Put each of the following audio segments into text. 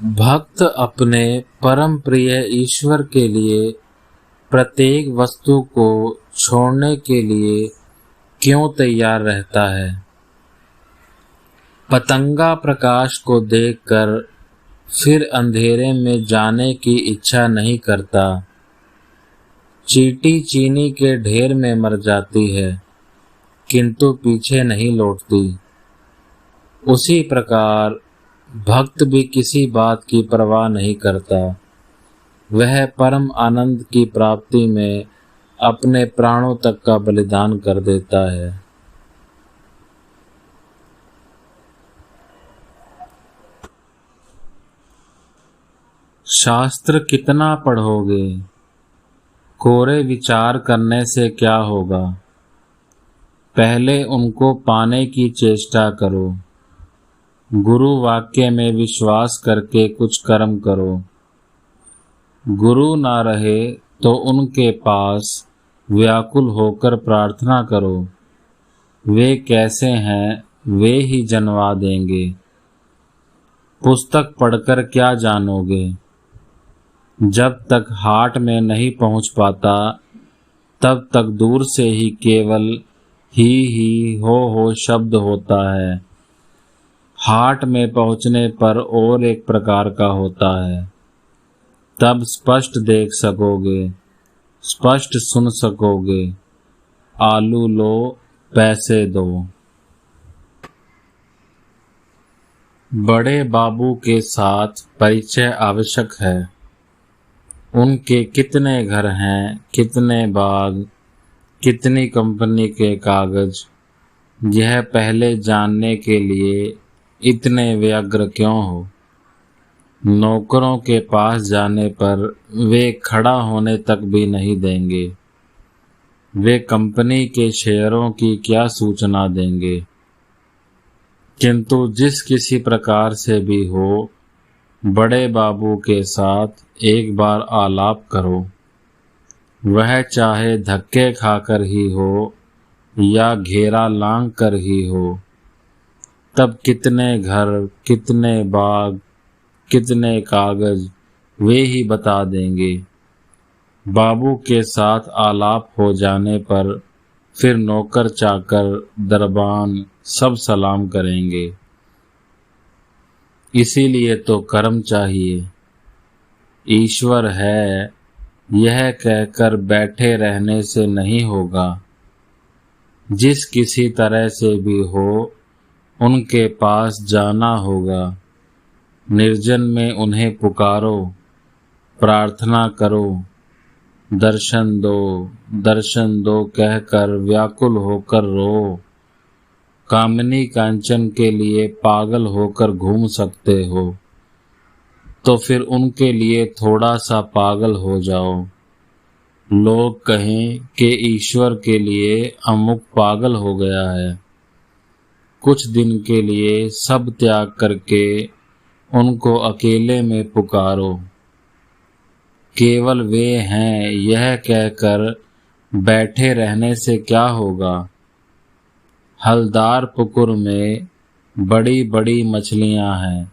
भक्त अपने परम प्रिय ईश्वर के लिए प्रत्येक वस्तु को छोड़ने के लिए क्यों तैयार रहता है? पतंगा प्रकाश को देखकर फिर अंधेरे में जाने की इच्छा नहीं करता। चींटी चीनी के ढेर में मर जाती है किंतु पीछे नहीं लौटती। उसी प्रकार भक्त भी किसी बात की परवाह नहीं करता। वह परम आनंद की प्राप्ति में अपने प्राणों तक का बलिदान कर देता है। शास्त्र कितना पढ़ोगे, कोरे विचार करने से क्या होगा? पहले उनको पाने की चेष्टा करो। गुरु वाक्य में विश्वास करके कुछ कर्म करो। गुरु ना रहे तो उनके पास व्याकुल होकर प्रार्थना करो। वे कैसे हैं वे ही जनवा देंगे। पुस्तक पढ़कर क्या जानोगे? जब तक हाट में नहीं पहुंच पाता तब तक दूर से ही केवल ही हो शब्द होता है। हाट में पहुंचने पर और एक प्रकार का होता है। तब स्पष्ट देख सकोगे, स्पष्ट सुन सकोगे। आलू लो पैसे दो। बड़े बाबू के साथ परिचय आवश्यक है। उनके कितने घर हैं, कितने बाग, कितनी कंपनी के कागज, यह पहले जानने के लिए इतने व्यग्र क्यों हो? नौकरों के पास जाने पर वे खड़ा होने तक भी नहीं देंगे। वे कंपनी के शेयरों की क्या सूचना देंगे? किंतु जिस किसी प्रकार से भी हो, बड़े बाबू के साथ एक बार आलाप करो। वह चाहे धक्के खाकर ही हो या घेरा लांघ कर ही हो। तब कितने घर, कितने बाग, कितने कागज वे ही बता देंगे। बाबू के साथ आलाप हो जाने पर फिर नौकर चाकर दरबान सब सलाम करेंगे। इसीलिए तो कर्म चाहिए। ईश्वर है यह कहकर बैठे रहने से नहीं होगा। जिस किसी तरह से भी हो उनके पास जाना होगा। निर्जन में उन्हें पुकारो, प्रार्थना करो। दर्शन दो कहकर व्याकुल होकर रो। कामिनी कांचन के लिए पागल होकर घूम सकते हो तो फिर उनके लिए थोड़ा सा पागल हो जाओ। लोग कहें कि ईश्वर के लिए अमुक पागल हो गया है। कुछ दिन के लिए सब त्याग करके उनको अकेले में पुकारो। केवल वे हैं यह कहकर बैठे रहने से क्या होगा? हलदार पुकुर में बड़ी बड़ी मछलियां हैं।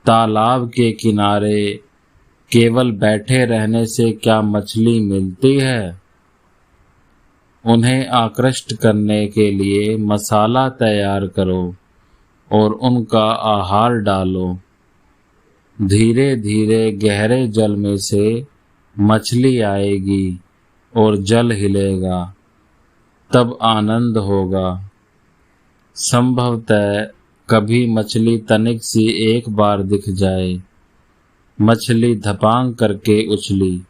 तालाब के किनारे केवल बैठे रहने से क्या मछली मिलती है? उन्हें आकृष्ट करने के लिए मसाला तैयार करो और उनका आहार डालो। धीरे धीरे गहरे जल में से मछली आएगी और जल हिलेगा, तब आनंद होगा। संभवतः कभी मछली तनिक सी एक बार दिख जाए। मछली धपांग करके उछली,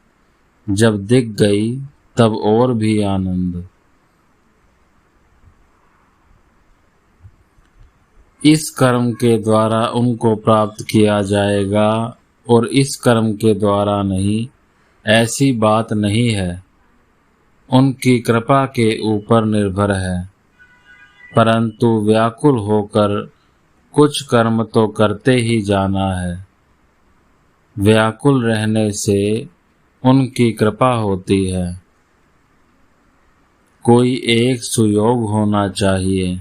जब दिख गई तब और भी आनंद। इस कर्म के द्वारा उनको प्राप्त किया जाएगा और इस कर्म के द्वारा नहीं, ऐसी बात नहीं है। उनकी कृपा के ऊपर निर्भर है। परंतु व्याकुल होकर कुछ कर्म तो करते ही जाना है। व्याकुल रहने से उनकी कृपा होती है। कोई एक सुयोग होना चाहिए।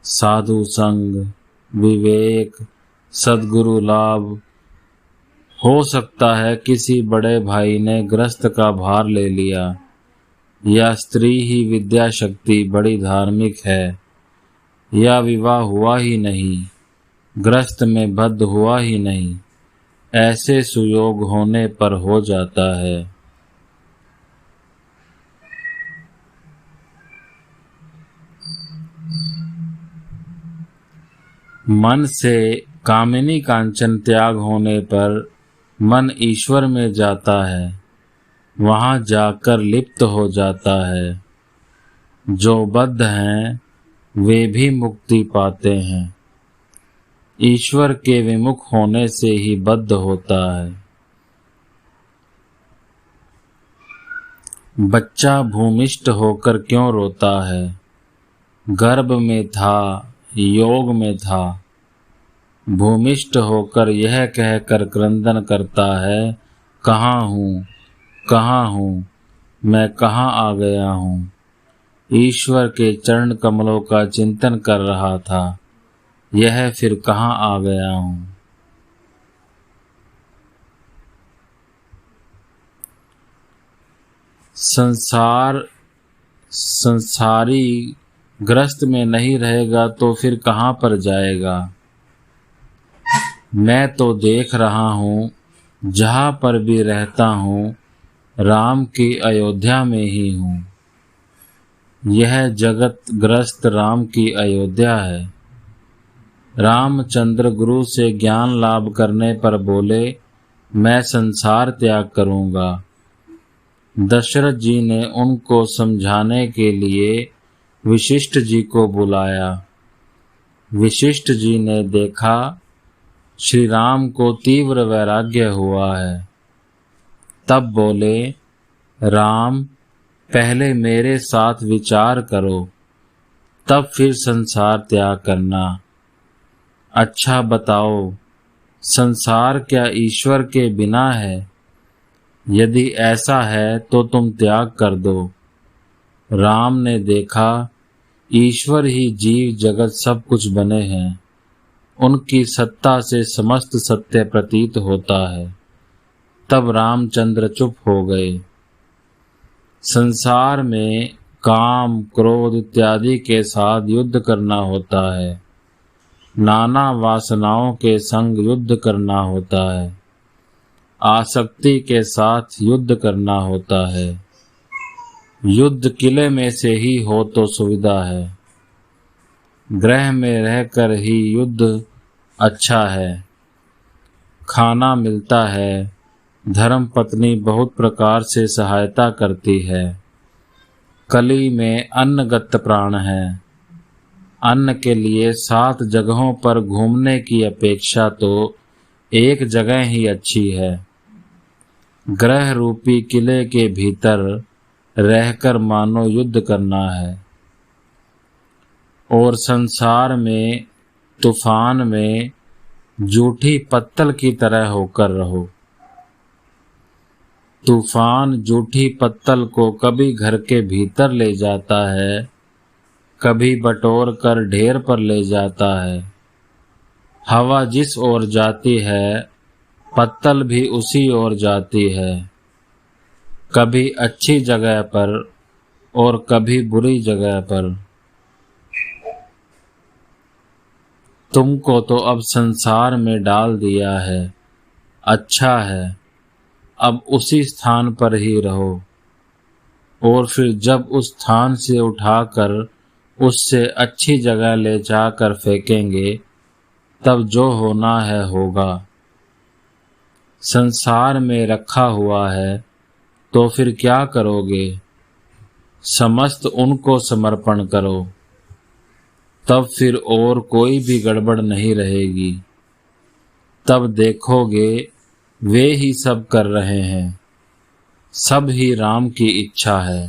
साधु संग, विवेक, सद्गुरु लाभ। हो सकता है किसी बड़े भाई ने गृहस्थ का भार ले लिया, या स्त्री ही विद्या शक्ति बड़ी धार्मिक है, या विवाह हुआ ही नहीं, गृहस्थ में बद्ध हुआ ही नहीं, ऐसे सुयोग होने पर हो जाता है। मन से कामिनी कांचन त्याग होने पर मन ईश्वर में जाता है, वहाँ जाकर लिप्त हो जाता है। जो बद्ध हैं वे भी मुक्ति पाते हैं। ईश्वर के विमुख होने से ही बद्ध होता है। बच्चा भूमिष्ठ होकर क्यों रोता है? गर्भ में था, योग में था। भूमिष्ठ होकर यह कहकर क्रंदन करता है, कहाँ हूँ, कहाँ हूँ, मैं कहाँ आ गया हूँ। ईश्वर के चरण कमलों का चिंतन कर रहा था, यह फिर कहाँ आ गया हूँ। संसारी ग्रस्त में नहीं रहेगा तो फिर कहाँ पर जाएगा। मैं तो देख रहा हूँ, जहाँ पर भी रहता हूँ राम की अयोध्या में ही हूँ। यह जगत ग्रस्त राम की अयोध्या है। रामचंद्र गुरु से ज्ञान लाभ करने पर बोले, मैं संसार त्याग करूँगा। दशरथ जी ने उनको समझाने के लिए वशिष्ठ जी को बुलाया। वशिष्ठ जी ने देखा श्री राम को तीव्र वैराग्य हुआ है। तब बोले, राम पहले मेरे साथ विचार करो, तब फिर संसार त्याग करना। अच्छा बताओ, संसार क्या ईश्वर के बिना है? यदि ऐसा है तो तुम त्याग कर दो। राम ने देखा ईश्वर ही जीव जगत सब कुछ बने हैं, उनकी सत्ता से समस्त सत्य प्रतीत होता है। तब रामचंद्र चुप हो गए। संसार में काम, क्रोध इत्यादि के साथ युद्ध करना होता है। नाना वासनाओं के संग युद्ध करना होता है। आसक्ति के साथ युद्ध करना होता है। युद्ध किले में से ही हो तो सुविधा है। गृह में रहकर ही युद्ध अच्छा है। खाना मिलता है, धर्म पत्नी बहुत प्रकार से सहायता करती है। कली में अन्नगत प्राण है। अन्न के लिए 7 जगहों पर घूमने की अपेक्षा तो एक जगह ही अच्छी है। ग्रह रूपी किले के भीतर रहकर मानो युद्ध करना है। और संसार में तूफान में जूठी पत्तल की तरह होकर रहो। तूफान जूठी पत्तल को कभी घर के भीतर ले जाता है, कभी बटोर कर ढेर पर ले जाता है। हवा जिस ओर जाती है पत्तल भी उसी ओर जाती है, कभी अच्छी जगह पर और कभी बुरी जगह पर। तुमको तो अब संसार में डाल दिया है, अच्छा है, अब उसी स्थान पर ही रहो। और फिर जब उस स्थान से उठाकर उससे अच्छी जगह ले जाकर फेंकेंगे, तब जो होना है होगा। संसार में रखा हुआ है तो फिर क्या करोगे? समस्त उनको समर्पण करो, तब फिर और कोई भी गड़बड़ नहीं रहेगी। तब देखोगे वे ही सब कर रहे हैं, सब ही राम की इच्छा है।